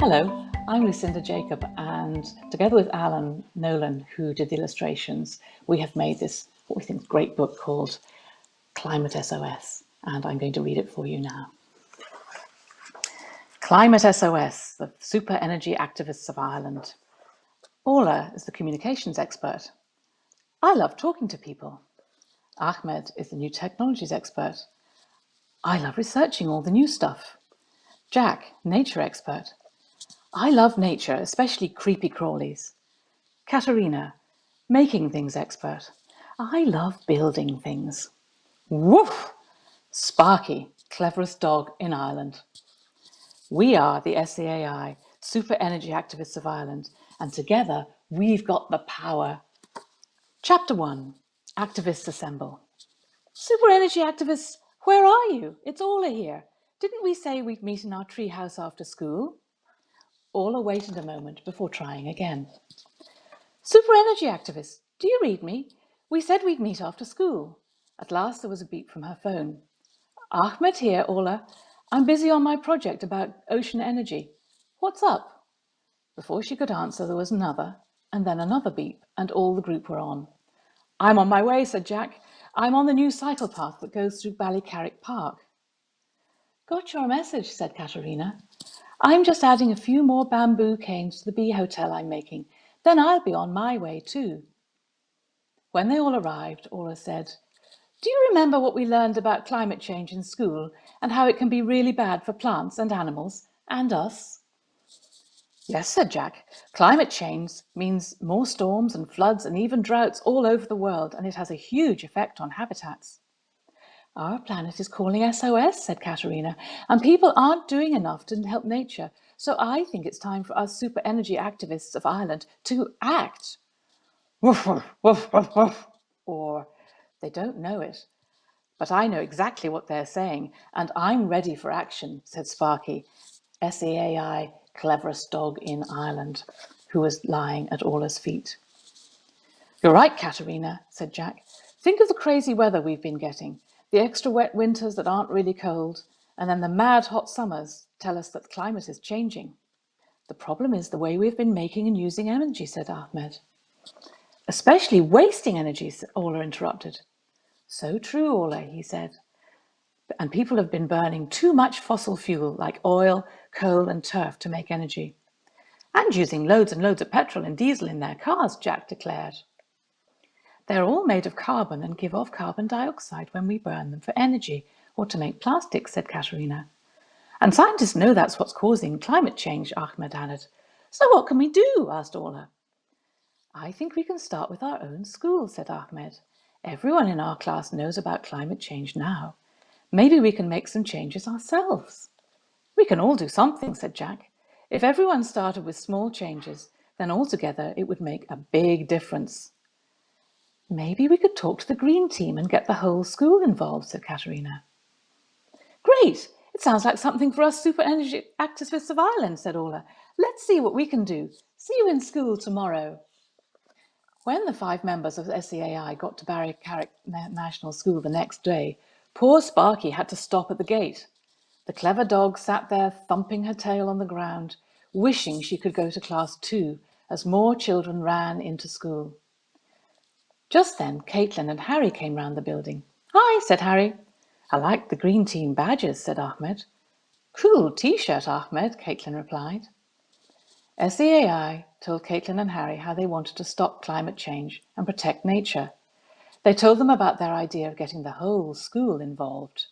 Hello, I'm Lucinda Jacob, and together with Alan Nolan, who did the illustrations, we have made this, what we think, is a great book called Climate SOS, and I'm going to read it for you now. Climate SOS, the super energy activists of Ireland. Orla is the communications expert. I love talking to people. Ahmed is the new technologies expert. I love researching all the new stuff. Jack, nature expert. I love nature, especially creepy crawlies. Katerina, making things expert. I love building things. Woof! Sparky, cleverest dog in Ireland. We are the SEAI, Super Energy Activists of Ireland, and together we've got the power. Chapter 1, Activists Assemble. Super Energy Activists, where are you? It's Orla here. Didn't we say we'd meet in our treehouse after school? Orla waited a moment before trying again. Super Energy Activists, do you read me? We said we'd meet after school. At last there was a beep from her phone. Ahmed here, Orla. I'm busy on my project about ocean energy. What's up? Before she could answer, there was another, and then another beep, and all the group were on. I'm on my way, said Jack. I'm on the new cycle path that goes through Ballycarrick Park. Got your message, said Katerina. I'm just adding a few more bamboo canes to the bee hotel I'm making. Then I'll be on my way too. When they all arrived, Orla said, do you remember what we learned about climate change in school and how it can be really bad for plants and animals and us? Yes, said Jack. Climate change means more storms and floods and even droughts all over the world, and it has a huge effect on habitats. Our planet is calling SOS, said Katerina, and people aren't doing enough to help nature. So I think it's time for us super energy activists of Ireland to act. Woof, woof, woof, woof, woof. Or they don't know it. But I know exactly what they're saying, and I'm ready for action, said Sparky, SEAI, cleverest dog in Ireland, who was lying at Orla's feet. You're right, Katerina, said Jack. Think of the crazy weather we've been getting, the extra wet winters that aren't really cold, and then the mad hot summers tell us that the climate is changing. The problem is the way we've been making and using energy, said Ahmed. Especially wasting energy, Orla interrupted. So true, Orla, he said. And people have been burning too much fossil fuel like oil, coal and turf to make energy. And using loads and loads of petrol and diesel in their cars, Jack declared. They're all made of carbon and give off carbon dioxide when we burn them for energy or to make plastic, said Katerina. And scientists know that's what's causing climate change, Ahmed added. So what can we do? Asked Orla. I think we can start with our own school, said Ahmed. Everyone in our class knows about climate change now. Maybe we can make some changes ourselves. We can all do something, said Jack. If everyone started with small changes, then altogether it would make a big difference. Maybe we could talk to the green team and get the whole school involved, said Katerina. Great! It sounds like something for us super energy activists of Ireland, said Orla. Let's see what we can do. See you in school tomorrow. When the 5 members of SEAI got to Ballycarrick National School the next day, poor Sparky had to stop at the gate. The clever dog sat there thumping her tail on the ground, wishing she could go to class too, as more children ran into school. Just then, Caitlin and Harry came round the building. Hi, said Harry. I like the green team badges, said Ahmed. Cool t-shirt, Ahmed, Caitlin replied. SEAI told Caitlin and Harry how they wanted to stop climate change and protect nature. They told them about their idea of getting the whole school involved.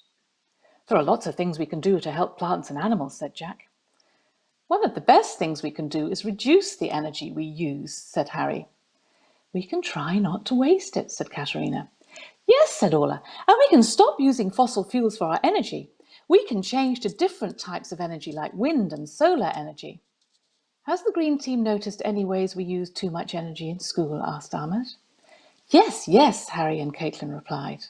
There are lots of things we can do to help plants and animals, said Jack. One of the best things we can do is reduce the energy we use, said Harry. We can try not to waste it, said Katerina. Yes, said Orla, and we can stop using fossil fuels for our energy. We can change to different types of energy like wind and solar energy. Has the green team noticed any ways we use too much energy in school? Asked Ahmed. Yes, yes, Harry and Caitlin replied.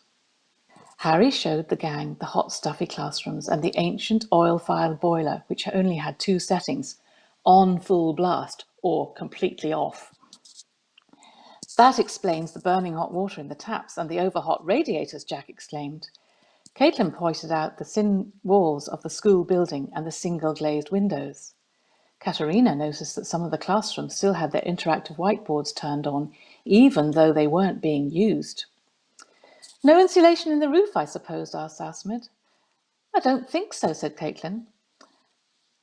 Harry showed the gang the hot, stuffy classrooms and the ancient oil-fired boiler, which only had 2 settings, on full blast or completely off. That explains the burning hot water in the taps and the over-hot radiators, Jack exclaimed. Caitlin pointed out the thin walls of the school building and the single glazed windows. Katerina noticed that some of the classrooms still had their interactive whiteboards turned on, even though they weren't being used. No insulation in the roof, I suppose, asked Ahmed. I don't think so, said Caitlin.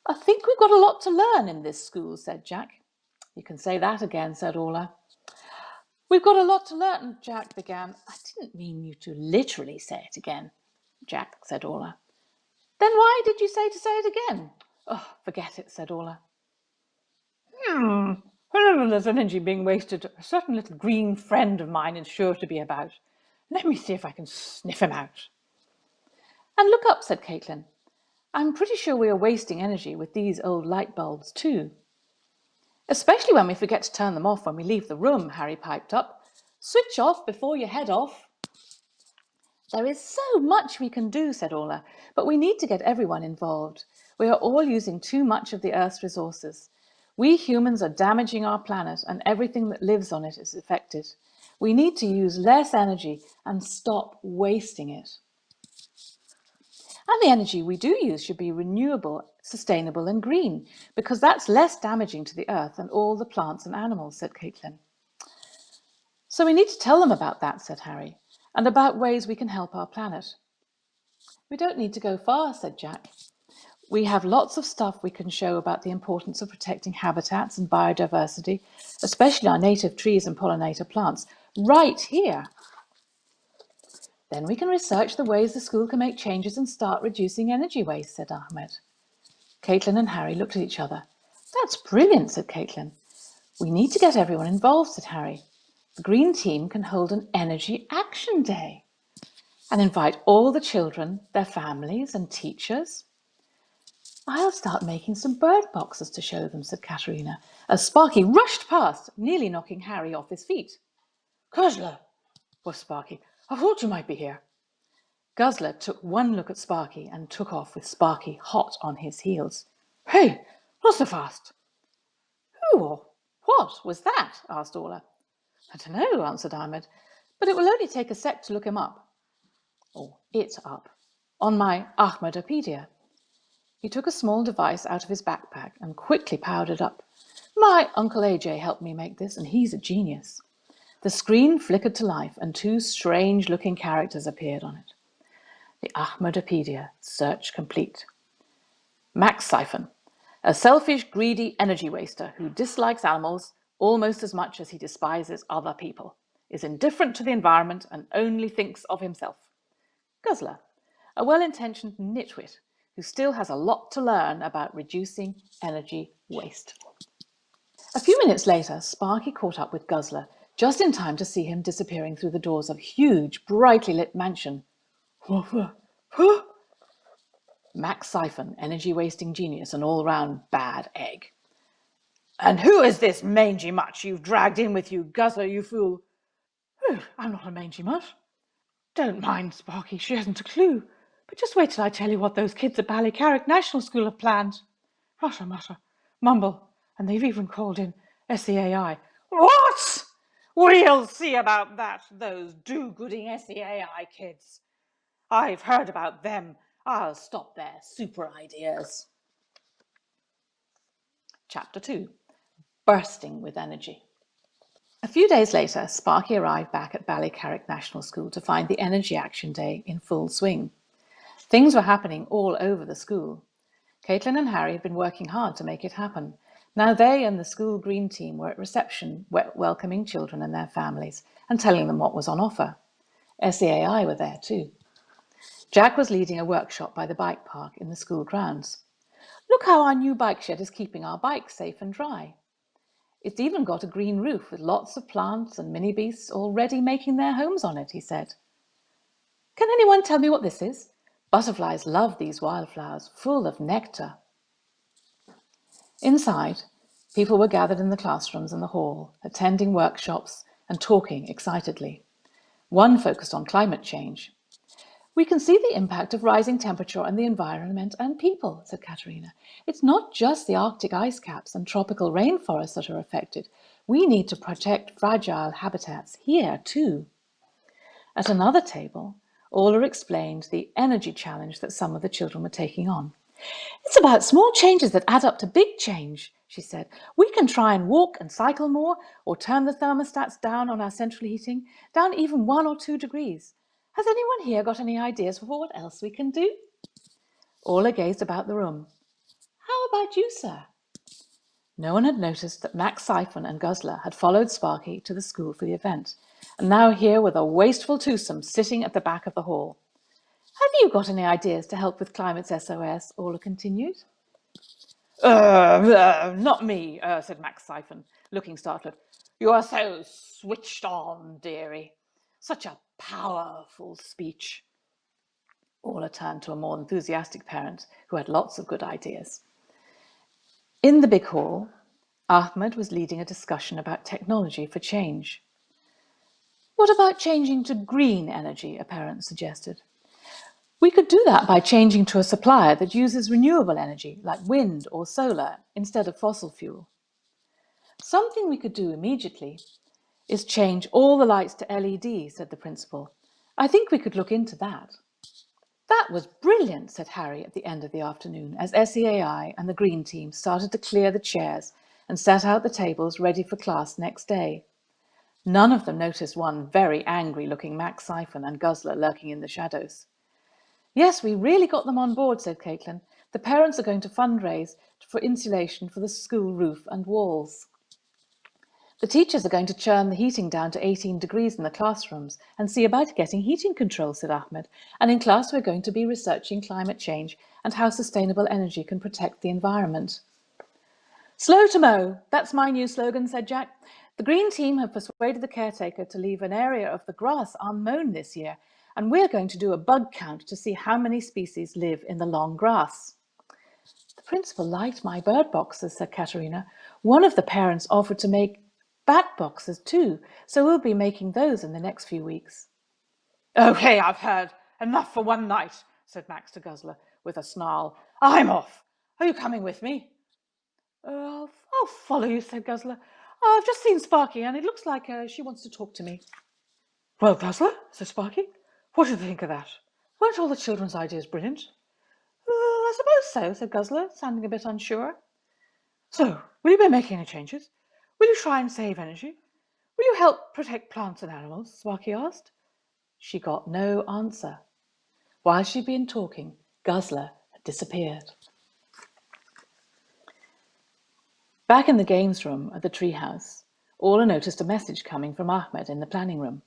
I think we've got a lot to learn in this school, said Jack. You can say that again, said Orla. We've got a lot to learn, Jack began. I didn't mean you to literally say it again, Jack, said Orla. Then why did you say to say it again? Oh, forget it, said Orla. Whenever there's energy being wasted, a certain little green friend of mine is sure to be about. Let me see if I can sniff him out. And look up, said Caitlin. I'm pretty sure we are wasting energy with these old light bulbs too. Especially when we forget to turn them off when we leave the room, Harry piped up. Switch off before you head off. There is so much we can do, said Orla, but we need to get everyone involved. We are all using too much of the Earth's resources. We humans are damaging our planet and everything that lives on it is affected. We need to use less energy and stop wasting it. And the energy we do use should be renewable, sustainable and green, because that's less damaging to the Earth and all the plants and animals, said Caitlin. So we need to tell them about that, said Harry, and about ways we can help our planet. We don't need to go far, said Jack. We have lots of stuff we can show about the importance of protecting habitats and biodiversity, especially our native trees and pollinator plants, right here. Then we can research the ways the school can make changes and start reducing energy waste, said Ahmed. Caitlin and Harry looked at each other. That's brilliant, said Caitlin. We need to get everyone involved, said Harry. The Green Team can hold an Energy Action Day and invite all the children, their families and teachers. I'll start making some bird boxes to show them, said Katerina, as Sparky rushed past, nearly knocking Harry off his feet. Guzzler, was Sparky. I thought you might be here. Guzzler took one look at Sparky and took off with Sparky hot on his heels. Hey, not so fast. Who or what was that? Asked Orla. I don't know, answered Ahmed, but it will only take a sec to look him up. Or it up. On my Ahmedopedia. He took a small device out of his backpack and quickly powered it up. My Uncle AJ helped me make this, and he's a genius. The screen flickered to life, and two strange-looking characters appeared on it. The Ahmedopedia, search complete. Max Siphon, a selfish, greedy energy waster who dislikes animals almost as much as he despises other people, is indifferent to the environment and only thinks of himself. Guzzler, a well-intentioned nitwit who still has a lot to learn about reducing energy waste. A few minutes later, Sparky caught up with Guzzler, just in time to see him disappearing through the doors of a huge, brightly lit mansion. Max Siphon, energy-wasting genius and all-round bad egg. And who is this mangy mutt you've dragged in with you, Guzzler, you fool? Oh, I'm not a mangy mutt. Don't mind Sparky, she hasn't a clue. But just wait till I tell you what those kids at Ballycarrick National School have planned. Mutter, mutter, mumble, and they've even called in SEAI. What? We'll see about that, those do-gooding SEAI kids. I've heard about them. I'll stop their super ideas. Chapter 2. Bursting with Energy. A few days later, Sparky arrived back at Ballycarrick National School to find the Energy Action Day in full swing. Things were happening all over the school. Caitlin and Harry had been working hard to make it happen. Now they and the school green team were at reception, welcoming children and their families and telling them what was on offer. SEAI were there too. Jack was leading a workshop by the bike park in the school grounds. Look how our new bike shed is keeping our bikes safe and dry. It's even got a green roof with lots of plants and mini beasts already making their homes on it, he said. Can anyone tell me what this is? Butterflies love these wildflowers, full of nectar. Inside, people were gathered in the classrooms and the hall, attending workshops and talking excitedly. One focused on climate change. We can see the impact of rising temperature on the environment and people, said Katerina. It's not just the Arctic ice caps and tropical rainforests that are affected. We need to protect fragile habitats here too. At another table, Orla explained the energy challenge that some of the children were taking on. It's about small changes that add up to big change, she said. We can try and walk and cycle more, or turn the thermostats down on our central heating, down even 1 or 2 degrees. Has anyone here got any ideas for what else we can do? Orla gazed about the room. How about you, sir? No one had noticed that Max Siphon and Guzzler had followed Sparky to the school for the event, and now here were the wasteful twosome sitting at the back of the hall. Have you got any ideas to help with Climate SOS? Orla continued. Not me, said Max Siphon, looking startled. You are so switched on, dearie. Such a powerful speech. Orla turned to a more enthusiastic parent who had lots of good ideas. In the big hall, Ahmed was leading a discussion about technology for change. What about changing to green energy, a parent suggested. We could do that by changing to a supplier that uses renewable energy, like wind or solar, instead of fossil fuel. Something we could do immediately is change all the lights to LED, said the principal. I think we could look into that. That was brilliant, said Harry at the end of the afternoon, as SEAI and the Green team started to clear the chairs and set out the tables ready for class next day. None of them noticed one very angry-looking Max Siphon and Guzzler lurking in the shadows. Yes, we really got them on board, said Caitlin. The parents are going to fundraise for insulation for the school roof and walls. The teachers are going to churn the heating down to 18 degrees in the classrooms and see about getting heating control, said Ahmed. And in class we're going to be researching climate change and how sustainable energy can protect the environment. Slow to mow, that's my new slogan, said Jack. The Green team have persuaded the caretaker to leave an area of the grass unmown this year, and we're going to do a bug count to see how many species live in the long grass. The principal liked my bird boxes, said Katerina. One of the parents offered to make bat boxes too, so we'll be making those in the next few weeks. Okay, I've heard. Enough for one night, said Max to Guzzler with a snarl. I'm off. Are you coming with me? I'll follow you, said Guzzler. I've just seen Sparky and it looks like she wants to talk to me. Well, Guzzler, said Sparky, what do you think of that? Weren't all the children's ideas brilliant? I suppose so, said Guzzler, sounding a bit unsure. So, will you be making any changes? Will you try and save energy? Will you help protect plants and animals? Sparky asked. She got no answer. While she'd been talking, Guzzler had disappeared. Back in the games room at the treehouse, Orla noticed a message coming from Ahmed in the planning room.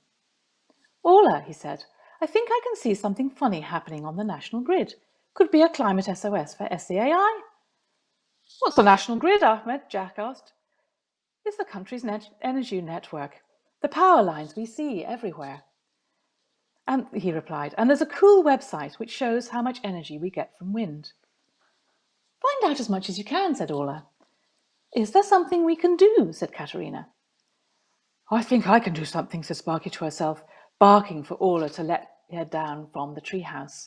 Orla, he said, I think I can see something funny happening on the national grid. Could be a Climate SOS for SEAI. What's the national grid, Ahmed? Jack asked. It's the country's energy network, the power lines we see everywhere. And he replied, and there's a cool website which shows how much energy we get from wind. Find out as much as you can, said Orla. Is there something we can do? Said Katerina. I think I can do something, said Sparky to herself, barking for Orla to let her down from the treehouse.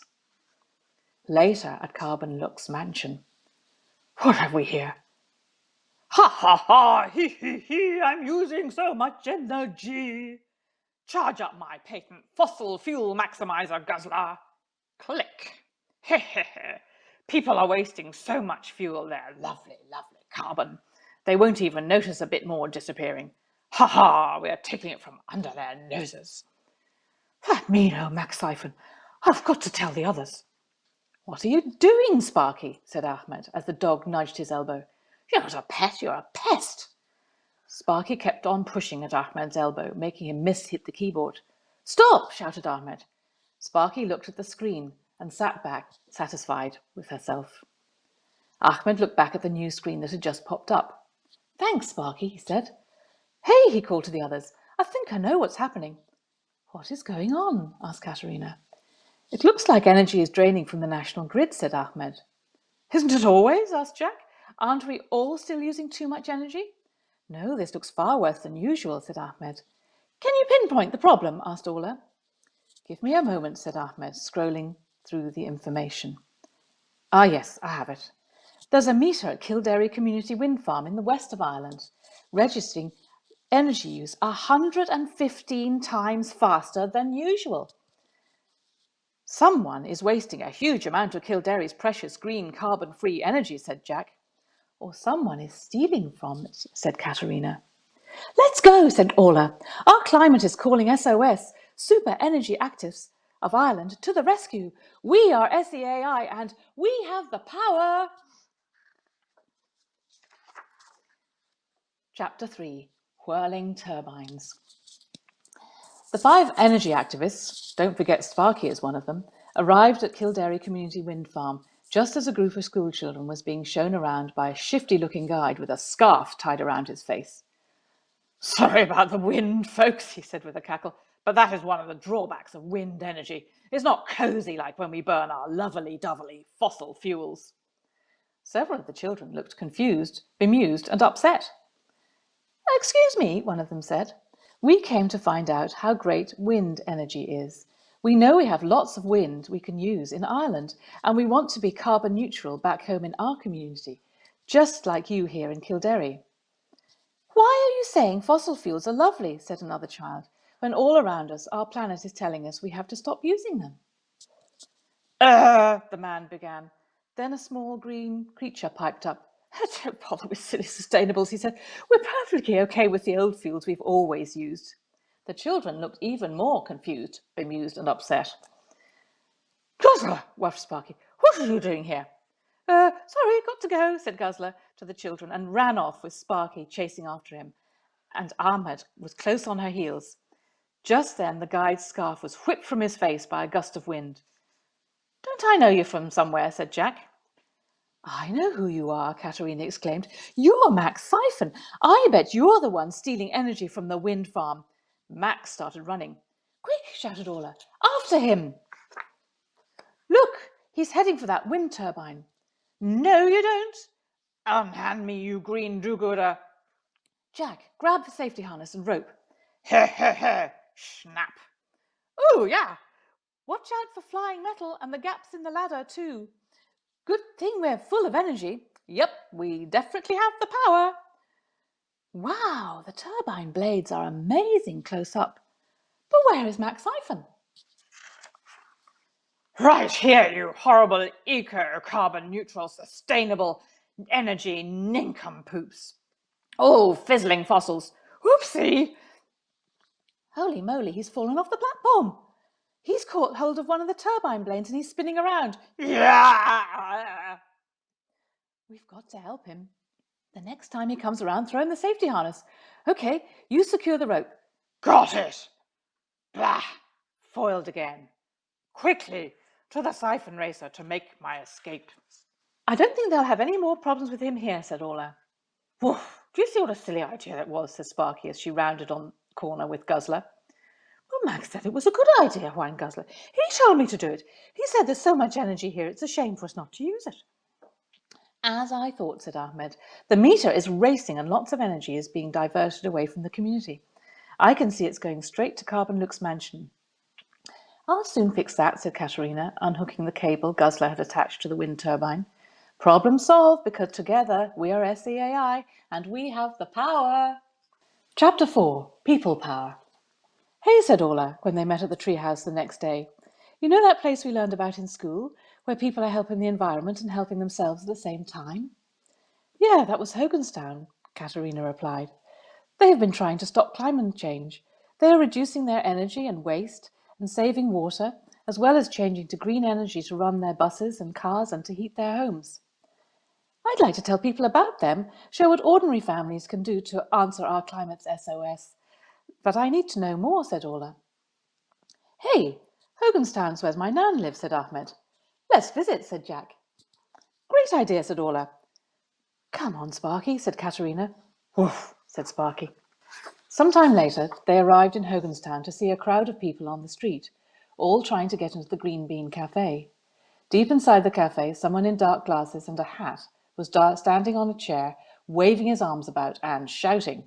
Later at Carbon Lux's mansion. What have we here? Ha ha ha, he he he, I'm using so much energy. Charge up my patent fossil fuel maximizer, Guzzler. Click. He he he. People are wasting so much fuel, their lovely, lovely carbon. They won't even notice a bit more disappearing. Ha ha, we are taking it from under their noses. That mean old Max Siphon. I've got to tell the others. What are you doing, Sparky? Said Ahmed as the dog nudged his elbow. You're not a pet, you're a pest. Sparky kept on pushing at Ahmed's elbow, making him hit the keyboard. Stop, shouted Ahmed. Sparky looked at the screen and sat back, satisfied with herself. Ahmed looked back at the new screen that had just popped up. Thanks, Sparky, he said. Hey, he called to the others. I think I know what's happening. What is going on? Asked Katerina. It looks like energy is draining from the national grid, said Ahmed. Isn't it always? Asked Jack. Aren't we all still using too much energy? No, this looks far worse than usual, said Ahmed. Can you pinpoint the problem? Asked Orla. Give me a moment, said Ahmed, scrolling through the information. Ah, yes, I have it. There's a meter at Kildare Community Wind Farm in the west of Ireland, registering energy use 115 times faster than usual. Someone is wasting a huge amount of Kildare's precious green carbon-free energy, said Jack. Or someone is stealing from it, said Katerina. Let's go, said Orla. Our climate is calling SOS, Super Energy Actives of Ireland, to the rescue. We are SEAI and we have the power. Chapter 3, Whirling Turbines. The 5 energy activists, don't forget Sparky is one of them, arrived at Kildare Community Wind Farm just as a group of schoolchildren was being shown around by a shifty-looking guide with a scarf tied around his face. Sorry about the wind, folks, he said with a cackle, but that is one of the drawbacks of wind energy. It's not cosy like when we burn our lovely-dovely fossil fuels. Several of the children looked confused, bemused, and upset. Excuse me, one of them said. We came to find out how great wind energy is. We know we have lots of wind we can use in Ireland, and we want to be carbon neutral back home in our community, just like you here in Kildare. Why are you saying fossil fuels are lovely, said another child, when all around us our planet is telling us we have to stop using them? The man began. Then a small green creature piped up. Don't bother with silly sustainables, he said. We're perfectly okay with the old fuels we've always used. The children looked even more confused, bemused, and upset. Guzzler, waffed Sparky. What are you doing here? Sorry, got to go, said Guzzler to the children and ran off with Sparky chasing after him. And Ahmed was close on her heels. Just then the guide's scarf was whipped from his face by a gust of wind. Don't I know you from somewhere, said Jack. I know who you are, Katerina exclaimed. You're Max Siphon. I bet you're the one stealing energy from the wind farm. Max started running. Quick, shouted Orla. After him! Look, he's heading for that wind turbine. No, you don't. Unhand me, you green do-gooder. Jack, grab the safety harness and rope. He, snap. Oh, yeah. Watch out for flying metal and the gaps in the ladder, too. Good thing we're full of energy. Yep, we definitely have the power. Wow, the turbine blades are amazing close up. But where is Max Siphon? Right here, you horrible eco-carbon neutral sustainable energy nincompoops. Oh, fizzling fossils. Whoopsie. Holy moly, he's fallen off the platform. He's caught hold of one of the turbine blades and he's spinning around. Yeah! We've got to help him. The next time he comes around, throw in the safety harness. Okay, you secure the rope. Got it. Blah! Foiled again. Quickly, to the siphon racer to make my escape. I don't think they'll have any more problems with him here, said Orla. Woof! Do you see what a silly idea that was, said Sparky as she rounded on the corner with Guzzler. Well, Max said it was a good idea, whined Guzzler. He told me to do it. He said there's so much energy here, it's a shame for us not to use it. As I thought, said Ahmed. The meter is racing and lots of energy is being diverted away from the community. I can see it's going straight to Carbon Luke's mansion. I'll soon fix that, said Katerina, unhooking the cable Guzzler had attached to the wind turbine. Problem solved, because together we are SEAI and we have the power. Chapter 4, People Power. Hey, said Orla, when they met at the treehouse the next day. You know that place we learned about in school, where people are helping the environment and helping themselves at the same time? Yeah, that was Hoganstown, Katerina replied. They have been trying to stop climate change. They are reducing their energy and waste and saving water, as well as changing to green energy to run their buses and cars and to heat their homes. I'd like to tell people about them, show what ordinary families can do to answer our climate's SOS. But I need to know more, said Orla. Hey, Hoganstown's where my nan lives, said Ahmed. Let's visit, said Jack. Great idea, said Orla. Come on, Sparky, said Katerina. Woof, said Sparky. Sometime later, they arrived in Hoganstown to see a crowd of people on the street, all trying to get into the Green Bean Cafe. Deep inside the cafe, someone in dark glasses and a hat was standing on a chair, waving his arms about and shouting.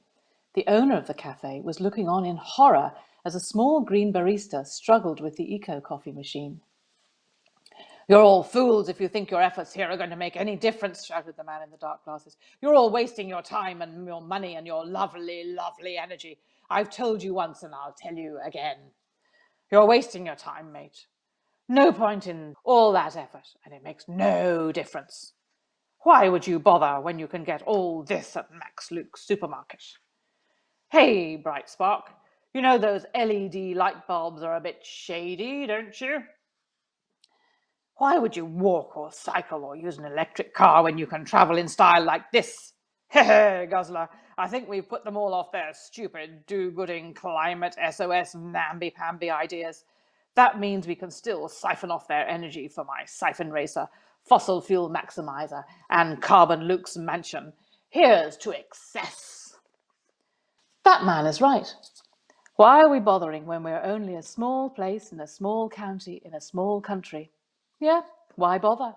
The owner of the cafe was looking on in horror as a small green barista struggled with the eco-coffee machine. You're all fools if you think your efforts here are going to make any difference, shouted the man in the dark glasses. You're all wasting your time and your money and your lovely, lovely energy. I've told you once and I'll tell you again. You're wasting your time, mate. No point in all that effort, and it makes no difference. Why would you bother when you can get all this at Max Luke's supermarket? Hey, Bright Spark, you know those LED light bulbs are a bit shady, don't you? Why would you walk or cycle or use an electric car when you can travel in style like this? Heh, Guzzler, I think we've put them all off their stupid do-gooding Climate SOS namby-pamby ideas. That means we can still siphon off their energy for my siphon racer, fossil fuel maximizer, and carbon Luke's mansion. Here's to excess. That man is right. Why are we bothering when we're only a small place in a small county in a small country? Yeah, why bother?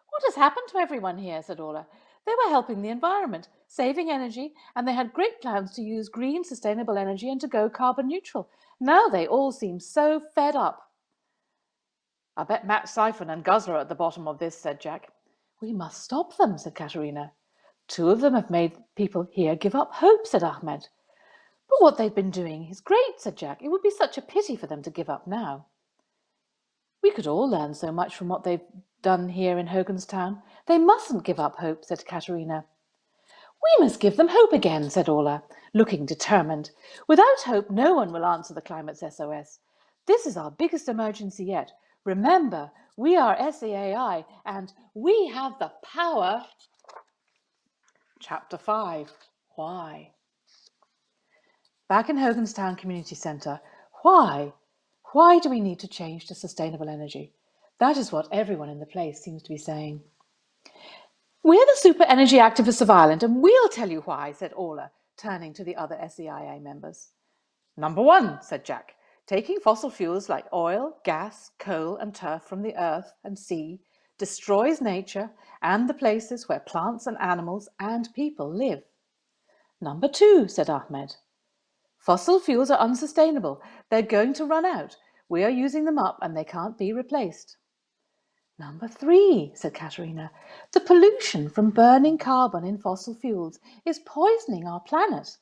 What has happened to everyone here? Said Orla. They were helping the environment, saving energy, and they had great plans to use green, sustainable energy and to go carbon neutral. Now they all seem so fed up. I bet Matt Siphon and Guzzler are at the bottom of this, said Jack. We must stop them, said Katerina. Two of them have made people here give up hope, said Ahmed. But what they've been doing is great, said Jack. It would be such a pity for them to give up now. We could all learn so much from what they've done here in Hoganstown. They mustn't give up hope, said Katerina. We must give them hope again, said Orla, looking determined. Without hope, no one will answer the Climate SOS. This is our biggest emergency yet. Remember, we are SEAI and we have the power. Chapter 5. Why? Back in Hoganstown Community Centre, why? Why do we need to change to sustainable energy? That is what everyone in the place seems to be saying. We're the super energy activists of Ireland, and we'll tell you why, said Orla, turning to the other SEIA members. Number 1, said Jack, taking fossil fuels like oil, gas, coal and turf from the earth and sea destroys nature and the places where plants and animals and people live. Number 2, said Ahmed. Fossil fuels are unsustainable. They're going to run out. We are using them up and they can't be replaced. Number 3, said Katerina. The pollution from burning carbon in fossil fuels is poisoning our planet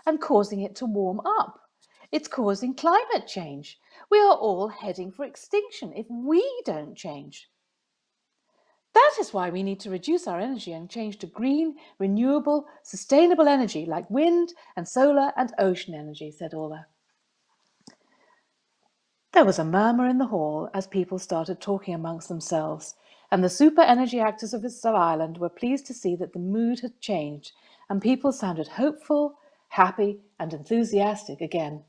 and causing it to warm up. It's causing climate change. We are all heading for extinction if we don't change. That is why we need to reduce our energy and change to green, renewable, sustainable energy like wind and solar and ocean energy, said Orla. There was a murmur in the hall as people started talking amongst themselves, and the super energy activists of Ireland were pleased to see that the mood had changed and people sounded hopeful, happy and enthusiastic again.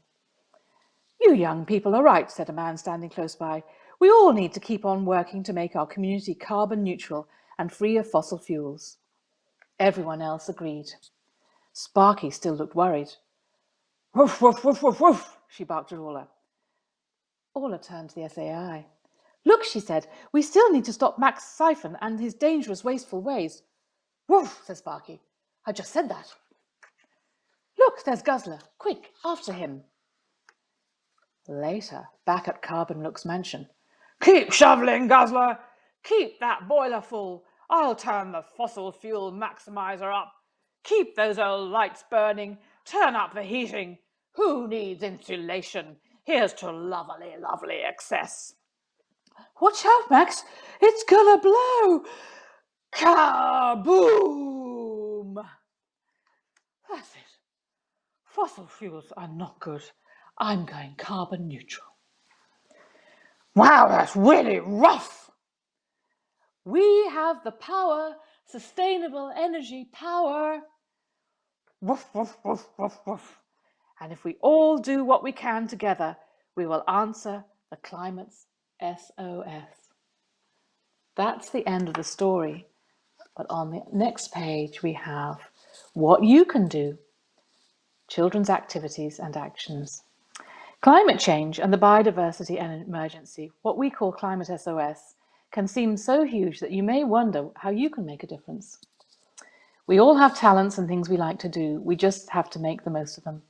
You young people are right, said a man standing close by. We all need to keep on working to make our community carbon neutral and free of fossil fuels. Everyone else agreed. Sparky still looked worried. Woof, woof, woof, woof, woof, she barked at Orla. Orla turned to the SAI. Look, she said, we still need to stop Max Siphon and his dangerous, wasteful ways. Woof, said Sparky. I just said that. Look, there's Guzzler. Quick, after him. Later, back at Carbon Luke's mansion. Keep shoveling, Guzzler. Keep that boiler full. I'll turn the fossil fuel maximizer up. Keep those old lights burning. Turn up the heating. Who needs insulation? Here's to lovely, lovely excess. Watch out, Max. It's gonna blow. Kaboom! That's it. Fossil fuels are not good. I'm going carbon neutral. Wow, that's really rough. We have the power, sustainable energy power. Woof, woof, woof, woof, woof. And if we all do what we can together, we will answer the climate's SOS. That's the end of the story. But on the next page, we have what you can do, children's activities and actions. Climate change and the biodiversity emergency, what we call Climate SOS, can seem so huge that you may wonder how you can make a difference. We all have talents and things we like to do. We just have to make the most of them.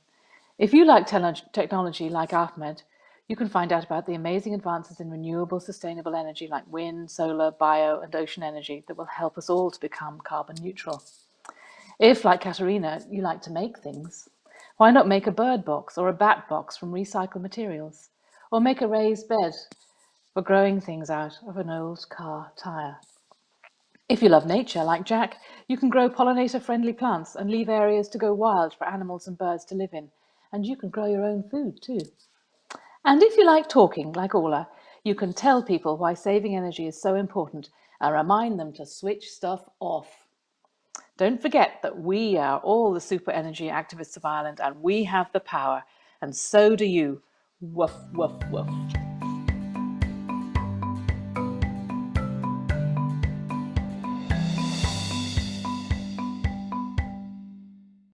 If you like technology like Ahmed, you can find out about the amazing advances in renewable, sustainable energy like wind, solar, bio and ocean energy that will help us all to become carbon neutral. If, like Katerina, you like to make things, why not make a bird box or a bat box from recycled materials? Or make a raised bed for growing things out of an old car tyre. If you love nature, like Jack, you can grow pollinator-friendly plants and leave areas to go wild for animals and birds to live in. And you can grow your own food too. And if you like talking, like Orla, you can tell people why saving energy is so important and remind them to switch stuff off. Don't forget that we are all the super energy activists of Ireland and we have the power, and so do you. Woof, woof, woof.